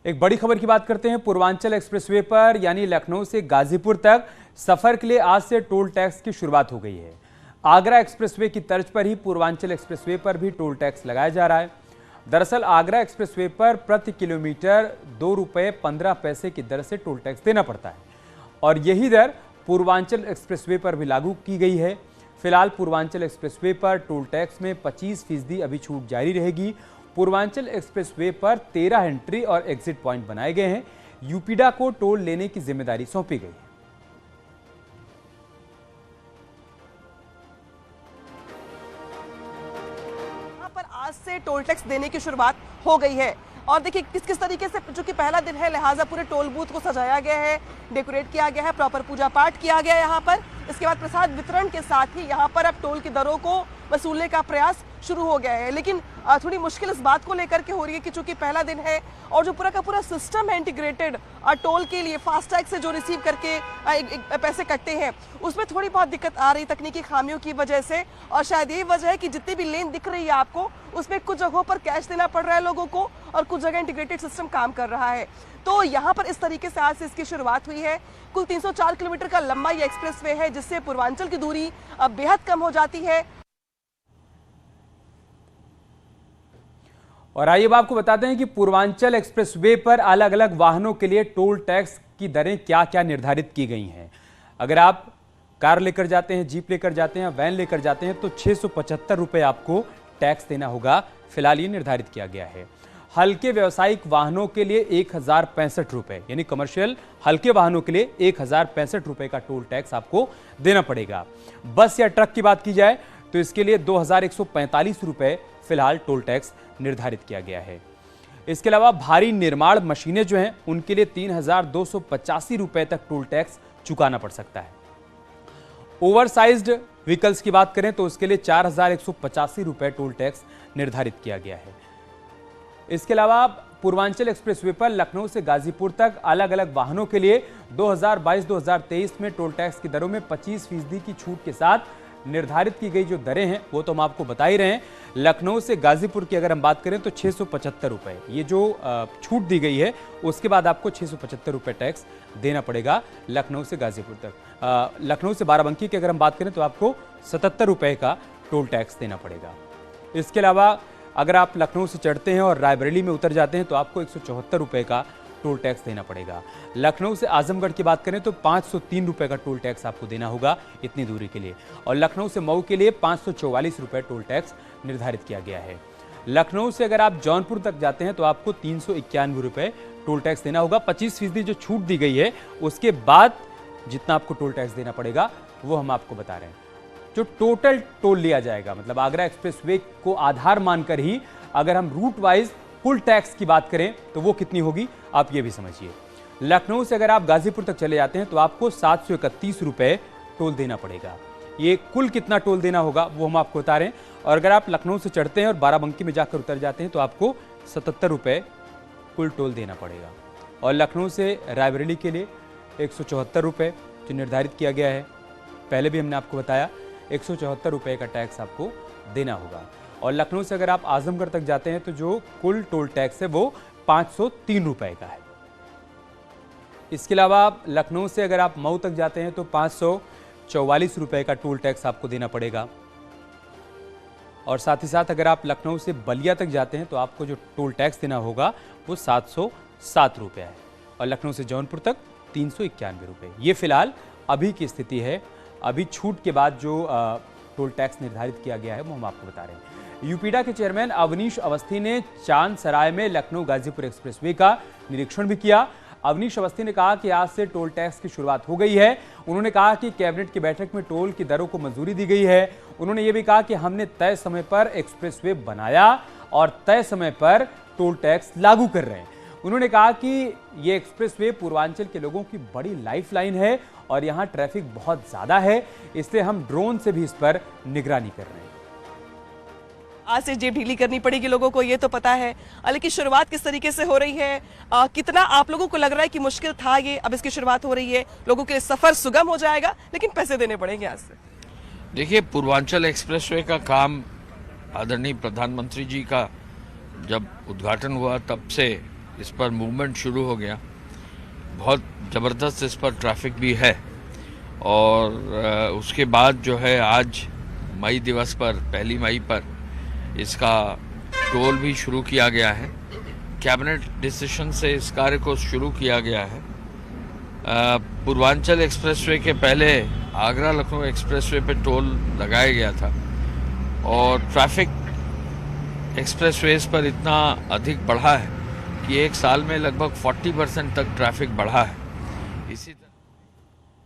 एक बड़ी खबर की बात करते हैं। पूर्वांचल एक्सप्रेसवे पर यानी लखनऊ से गाजीपुर तक सफर के लिए आज से टोल टैक्स की शुरुआत हो गई है। आगरा एक्सप्रेसवे की तर्ज पर ही पूर्वांचल एक्सप्रेसवे पर भी टोल टैक्स लगाया जा रहा है। दरअसल आगरा एक्सप्रेसवे पर प्रति किलोमीटर 2 रुपये 15 पैसे की दर से टोल टैक्स देना पड़ता है और यही दर पूर्वांचल एक्सप्रेसवे पर भी लागू की गई है। फिलहाल पूर्वांचल एक्सप्रेसवे पर टोल टैक्स में 25% अभी छूट जारी रहेगी। पूर्वांचल एक्सप्रेसवे पर 13 एंट्री और एग्जिट पॉइंट बनाए गए हैं। यूपीडा को टोल लेने की जिम्मेदारी सौंपी गई है। यहाँ पर आज से टोल टैक्स देने की शुरुआत हो गई है और देखिए किस तरीके से, चूंकि पहला दिन है लिहाजा पूरे टोल बूथ को सजाया गया है, डेकोरेट किया गया है, प्रॉपर पूजा पाठ किया गया है यहाँ पर। इसके बाद प्रसाद वितरण के साथ ही यहाँ पर अब टोल की दरों को वसूलने का प्रयास शुरू हो गया है। लेकिन थोड़ी मुश्किल इस बात को लेकर के हो रही है कि चूंकि पहला दिन है और जो पूरा का पूरा सिस्टम है इंटीग्रेटेड टोल के लिए फास्टैग से जो रिसीव करके पैसे कटते हैं, उसमें थोड़ी बहुत दिक्कत आ रही तकनीकी खामियों की वजह से। और शायद यही वजह है कि जितनी भी लेन दिख रही है आपको, उसमें कुछ जगहों पर कैश देना पड़ रहा है लोगों को और कुछ जगह इंटीग्रेटेड सिस्टम काम कर रहा है। तो यहाँ पर इस तरीके से आज से इसकी शुरुआत हुई है। कुल 304 किलोमीटर का लंबा ये एक्सप्रेसवे है, जिससे पूर्वांचल की दूरी बेहद कम हो जाती है। और आइए अब आपको बताते हैं कि पूर्वांचल एक्सप्रेसवे पर अलग अलग वाहनों के लिए टोल टैक्स की दरें क्या क्या निर्धारित की गई हैं। अगर आप कार लेकर जाते हैं, जीप लेकर जाते हैं, वैन लेकर जाते हैं तो 675 रुपये आपको टैक्स देना होगा। फिलहाल ये निर्धारित किया गया है। हल्के व्यावसायिक वाहनों के लिए 1065 रुपये, यानी कमर्शियल हल्के वाहनों के लिए 1065 रुपये का टोल टैक्स आपको देना पड़ेगा। बस या ट्रक की बात की जाए तो इसके लिए 2145 रुपये फिलहाल टोल टैक्स निर्धारित किया गया है। इसके अलावा भारी निर्माण मशीनें जो हैं उनके लिए 3285 रुपये तक टोल टैक्स चुकाना पड़ सकता है। ओवरसाइज्ड व्हीकल्स की बात करें तो उसके लिए 4185 रुपये टोल टैक्स निर्धारित किया गया है। इसके अलावा पूर्वांचल एक्सप्रेसवे पर लखनऊ से गाजीपुर तक अलग अलग वाहनों के लिए 2022-2023 में टोल टैक्स की दरों में 25% की छूट के साथ निर्धारित की गई जो दरें हैं वो तो हम आपको बता ही रहे हैं। लखनऊ से गाजीपुर की अगर हम बात करें तो 675 रुपये, ये जो छूट दी गई है उसके बाद आपको 675 रुपये टैक्स देना पड़ेगा लखनऊ से गाजीपुर तक। लखनऊ से बाराबंकी की अगर हम बात करें तो आपको 77 रुपये का टोल टैक्स देना पड़ेगा। इसके अलावा अगर आप लखनऊ से चढ़ते हैं और रायबरेली में उतर जाते हैं तो आपको 174 रुपये का टोल टैक्स देना पड़ेगा। लखनऊ से आजमगढ़ की बात करें तो 503 रुपये का टोल टैक्स आपको देना होगा इतनी दूरी के लिए। और लखनऊ से मऊ के लिए 544 रुपये टोल टैक्स निर्धारित किया गया है। लखनऊ से अगर आप जौनपुर तक जाते हैं तो आपको 391 रुपये टोल टैक्स देना होगा। 25% जो छूट दी गई है उसके बाद जितना आपको टोल टैक्स देना पड़ेगा वो हम आपको बता रहे हैं। जो टोटल टोल लिया जाएगा, मतलब आगरा एक्सप्रेसवे को आधार मानकर ही अगर हम रूट वाइज कुल टैक्स की बात करें तो वो कितनी होगी आप ये भी समझिए। लखनऊ से अगर आप गाजीपुर तक चले जाते हैं तो आपको 731 रुपये टोल देना पड़ेगा। ये कुल कितना टोल देना होगा वो हम आपको बता रहे हैं। और अगर आप लखनऊ से चढ़ते हैं और बाराबंकी में जाकर उतर जाते हैं तो आपको 77 रुपये कुल टोल देना पड़ेगा। और लखनऊ से रायबरेली के लिए 174 रुपये जो निर्धारित किया गया है, पहले भी हमने आपको बताया 174 रुपये का टैक्स आपको देना होगा। और लखनऊ से अगर आप आजमगढ़ तक जाते हैं तो जो कुल टोल टैक्स है वो 503 रुपये का है। इसके अलावा लखनऊ से अगर आप मऊ तक जाते हैं तो 544 रुपये का टोल टैक्स आपको देना पड़ेगा। और साथ ही साथ अगर आप लखनऊ से बलिया तक जाते हैं तो आपको जो टोल टैक्स देना होगा वो 707 रुपये है। और लखनऊ से जौनपुर तक 391 रुपये। ये फिलहाल अभी की स्थिति है। अभी छूट के बाद जो टोल टैक्स निर्धारित किया गया है वो हम आपको बता रहे हैं। यूपीडा के चेयरमैन अवनीश अवस्थी ने चांद सराय में लखनऊ गाजीपुर एक्सप्रेसवे का निरीक्षण भी किया। अवनीश अवस्थी ने कहा कि आज से टोल टैक्स की शुरुआत हो गई है। उन्होंने कहा कि कैबिनेट की बैठक में टोल की दरों को मंजूरी दी गई है। उन्होंने ये भी कहा कि हमने तय समय पर एक्सप्रेसवे बनाया और तय समय पर टोल टैक्स लागू कर रहे हैं। उन्होंने कहा कि ये एक्सप्रेसवे पूर्वांचल के लोगों की बड़ी लाइफलाइन है और यहाँ ट्रैफिक बहुत ज्यादा है, इसलिए हम ड्रोन से भी इस पर निगरानी कर रहे हैं। आज से जेब ढीली करनी पड़ेगी लोगों को, ये तो पता है, लेकिन शुरुआत किस तरीके से हो रही है, कितना आप लोगों को लग रहा है कि मुश्किल था ये, अब इसकी शुरुआत हो रही है, लोगों के लिए सफर सुगम हो जाएगा, लेकिन पैसे देने पड़ेंगे आज से। देखिए, पूर्वांचल एक्सप्रेसवे का काम आदरणीय प्रधानमंत्री जी का जब उद्घाटन हुआ तब से इस पर मूवमेंट शुरू हो गया। बहुत ज़बरदस्त इस पर ट्रैफिक भी है। और उसके बाद जो है आज मई दिवस पर 1 मई पर इसका टोल भी शुरू किया गया है। कैबिनेट डिसीजन से इस कार्य को शुरू किया गया है। पूर्वांचल एक्सप्रेसवे के पहले आगरा लखनऊ एक्सप्रेसवे पे टोल लगाया गया था और ट्रैफिक एक्सप्रेसवेज पर इतना अधिक बढ़ा है कि एक साल में लगभग 40% तक ट्रैफिक बढ़ा है।